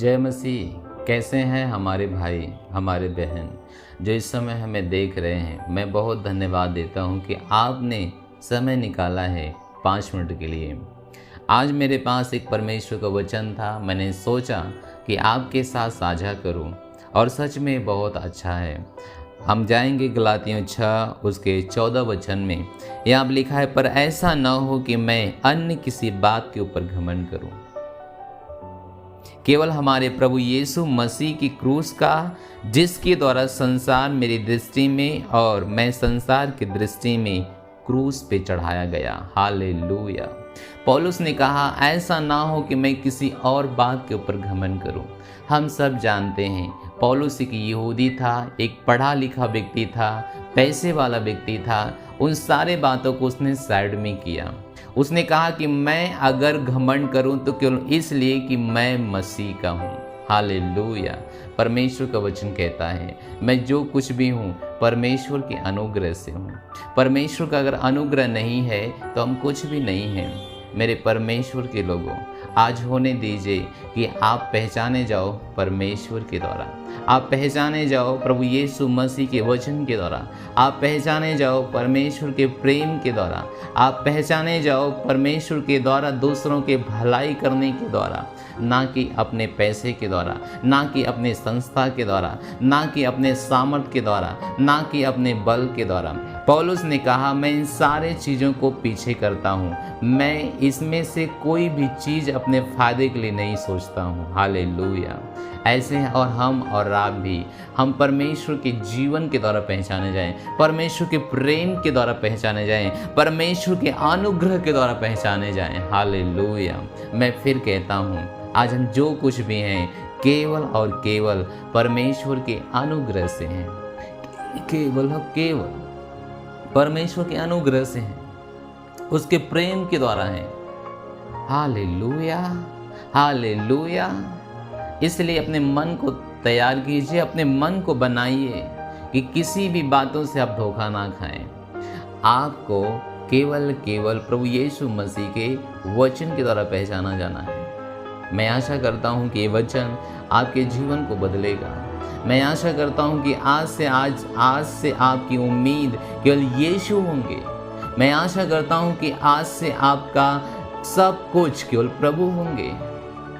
जय मसीह। कैसे हैं हमारे भाई, हमारे बहन जो इस समय हमें देख रहे हैं। मैं बहुत धन्यवाद देता हूं कि आपने समय निकाला है 5 मिनट के लिए। आज मेरे पास एक परमेश्वर का वचन था, मैंने सोचा कि आपके साथ साझा करूं और सच में बहुत अच्छा है। हम जाएंगे गलातियों 6 उसके 14 वचन में। यहाँ लिखा है, पर ऐसा न हो कि मैं अन्य किसी बात के ऊपर घमंड करूं, केवल हमारे प्रभु यीशु मसीह की क्रूस का, जिसके द्वारा संसार मेरी दृष्टि में और मैं संसार की दृष्टि में क्रूस पे चढ़ाया गया। हालेलुया। पौलुस ने कहा, ऐसा ना हो कि मैं किसी और बात के ऊपर घमंड करूं। हम सब जानते हैं पौलुस एक यहूदी था, एक पढ़ा लिखा व्यक्ति था, पैसे वाला व्यक्ति था। उन सारे बातों को उसने साइड में किया। उसने कहा कि मैं अगर घमंड करूं तो केवल इसलिए कि मैं मसीह का हूं। हालेलुया। परमेश्वर का वचन कहता है, मैं जो कुछ भी हूं परमेश्वर के अनुग्रह से हूं। परमेश्वर का अगर अनुग्रह नहीं है तो हम कुछ भी नहीं हैं। मेरे परमेश्वर के लोगों, आज होने दीजिए कि आप पहचाने जाओ परमेश्वर के द्वारा। आप पहचाने जाओ प्रभु यीशु मसीह के वचन के द्वारा। आप पहचाने जाओ परमेश्वर के प्रेम के द्वारा। आप पहचाने जाओ परमेश्वर के द्वारा, दूसरों के भलाई करने के द्वारा, ना कि अपने पैसे के द्वारा, ना कि अपने संस्था के द्वारा, ना कि अपने सामर्थ्य के द्वारा, ना कि अपने बल के द्वारा। पौलुस ने कहा, मैं इन सारे चीज़ों को पीछे करता हूँ, मैं इसमें से कोई भी चीज़ अपने फायदे के लिए नहीं सोचता हूँ। हालेलुया। ऐसे हैं और हम और आप भी, हम परमेश्वर के जीवन के द्वारा पहचाने जाएं, परमेश्वर के प्रेम के द्वारा पहचाने जाएं, परमेश्वर के अनुग्रह के द्वारा पहचाने जाएं। हालेलुया। मैं फिर कहता हूँ, आज हम जो कुछ भी हैं केवल और केवल परमेश्वर के अनुग्रह से हैं। केवल परमेश्वर के अनुग्रह से हैं, उसके प्रेम के द्वारा हैं। Hallelujah, hallelujah. इसलिए अपने मन को तैयार कीजिए, अपने मन को बनाइए कि किसी भी बातों से आप धोखा ना खाएं। आपको केवल प्रभु यीशु मसीह के वचन के द्वारा पहचाना जाना है। मैं आशा करता हूं कि ये वचन आपके जीवन को बदलेगा। मैं आशा करता हूं कि आज से आपकी उम्मीद केवल यीशु होंगे। मैं आशा करता हूं कि आज से आपका सब कुछ केवल प्रभु होंगे।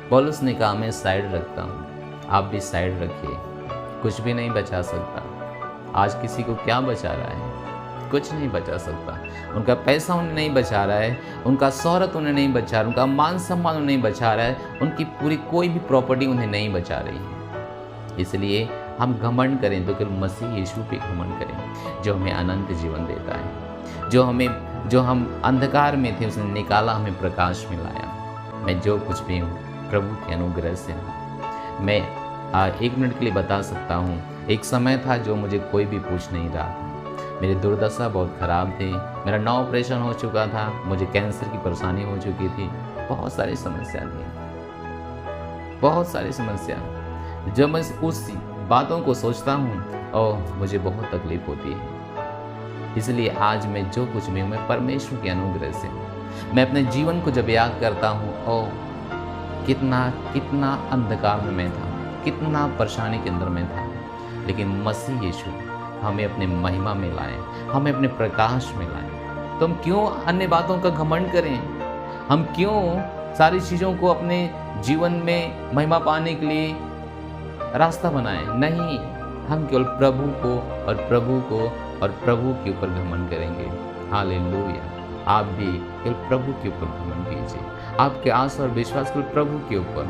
पौलुस ने कहा, मैं साइड रखता हूं, आप भी साइड रखिए। कुछ भी नहीं बचा सकता। आज किसी को क्या बचा रहा है? कुछ नहीं बचा सकता। उनका पैसा उन्हें नहीं बचा रहा है, उनका शोहरत उन्हें नहीं बचा रहा, उनका मान सम्मान उन्हें नहीं बचा रहा है, उनकी पूरी कोई भी प्रॉपर्टी उन्हें नहीं बचा रही है। इसलिए हम घमंड करें तो केवल मसीह यीशु पे घमंड करें, जो हमें अनंत जीवन देता है, जो हम अंधकार में थे उसने निकाला, हमें प्रकाश में लाया। मैं जो कुछ भी हूँ प्रभु के अनुग्रह से हूँ। मैं 1 मिनट के लिए बता सकता हूँ, एक समय था जो मुझे कोई भी पूछ नहीं रहा था। मेरी दुर्दशा बहुत ख़राब थी, मेरा 9 ऑपरेशन हो चुका था, मुझे कैंसर की परेशानी हो चुकी थी, बहुत सारी समस्या थी, बहुत सारी समस्या। जब मैं उस बातों को सोचता हूँ और मुझे बहुत तकलीफ होती है। इसलिए आज मैं जो कुछ भी हूँ मैं परमेश्वर के अनुग्रह से हूँ। मैं अपने जीवन को जब याद करता हूँ, और कितना अंधकार में मैं था, कितना परेशानी के अंदर में था, लेकिन मसीह यीशु हमें अपने महिमा में लाए, हमें अपने प्रकाश में लाए। तो हम क्यों अन्य बातों का घमंड करें? हम क्यों सारी चीज़ों को अपने जीवन में महिमा पाने के लिए रास्ता बनाएं? नहीं, हम केवल प्रभु के ऊपर घमंड करेंगे। हालेलुया। आप भी केवल प्रभु के ऊपर घमंड कीजिए। आपके आशा और विश्वास केवल प्रभु के ऊपर।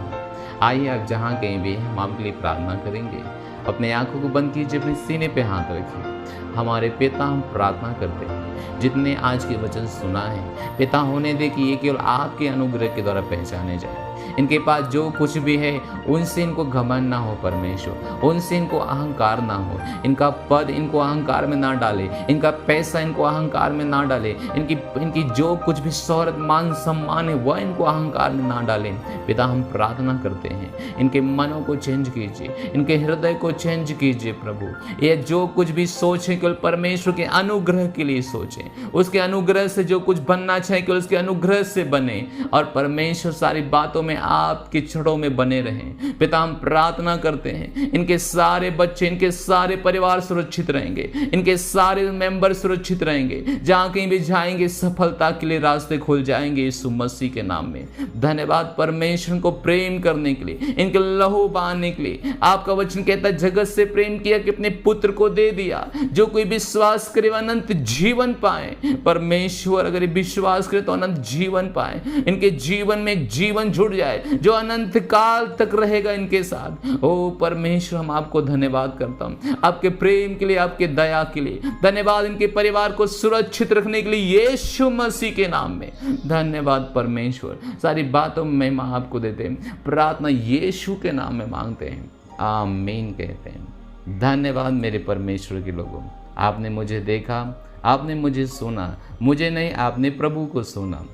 आइए, आप जहाँ कहीं भी हम आपके लिए प्रार्थना करेंगे। अपने आंखों को बंद कीजिए, अपने सीने पे हाथ रखिए। हमारे पिता, हम प्रार्थना करते हैं, जितने आज के वचन सुना है पिता, होने दे कि ये केवल आपके अनुग्रह के द्वारा पहचाने जाए। इनके पास जो कुछ भी है उनसे इनको घमंड ना हो परमेश्वर, उनसे इनको अहंकार ना हो। इनका पद इनको अहंकार में ना डाले, इनका पैसा इनको अहंकार में ना डाले, इनकी जो कुछ भी शोहरत मान सम्मान है वह इनको अहंकार में ना डाले। पिता, हम प्रार्थना करते हैं, इनके मनों को चेंज कीजिए, इनके हृदय को चेंज कीजिए प्रभु। ये जो कुछ भी सोचे केवल परमेश्वर के अनुग्रह के लिए सोचें, उसके अनुग्रह से जो कुछ बनना चाहिए केवल उसके अनुग्रह से बने, और परमेश्वर सारी बातों में आपके छड़ों में बने रहें। पिता हम प्रार्थना करते हैं इनके सारे बच्चे, इनके सारे परिवार सुरक्षित रहेंगे, इनके सारे मेंबर सुरक्षित रहेंगे, जहां कहीं भी जाएंगे सफलता के लिए रास्ते खुल जाएंगे यीशु मसीह के नाम में। धन्यवाद परमेश्वर को प्रेम करने के लिए, इनके लहू बहाने के लिए। आपका वचन कहता है जगत से प्रेम किया कि अपने पुत्र को दे दिया, जो कोई विश्वास करे वह अनंत जीवन पाए। परमेश्वर अगर ये विश्वास करे तो अनंत जीवन पाए, इनके जीवन में एक जीवन जुड़ जाए जो अनंत काल तक रहेगा इनके साथ। ओ परमेश्वर हम आपको धन्यवाद करता हूं आपके प्रेम के लिए, आपके दया के लिए। धन्यवाद इनके परिवार को सुरक्षित रखने के लिए यीशु मसीह के नाम में। धन्यवाद परमेश्वर, सारी बातों में महिमा आपको देते हैं। प्रार्थना यीशु के नाम में मांगते हैं, आमीन कहते हैं। धन्यवाद मेरे परमेश्वर के लोगों, आपने मुझे देखा, आपने मुझे सुना, मुझे नहीं आपने प्रभु को सुना।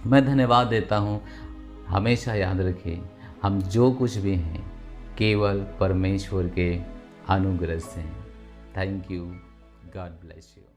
मैं धन्यवाद देता हूँ। हमेशा याद रखिए हम जो कुछ भी हैं केवल परमेश्वर के अनुग्रह से हैं। Thank you, God bless you.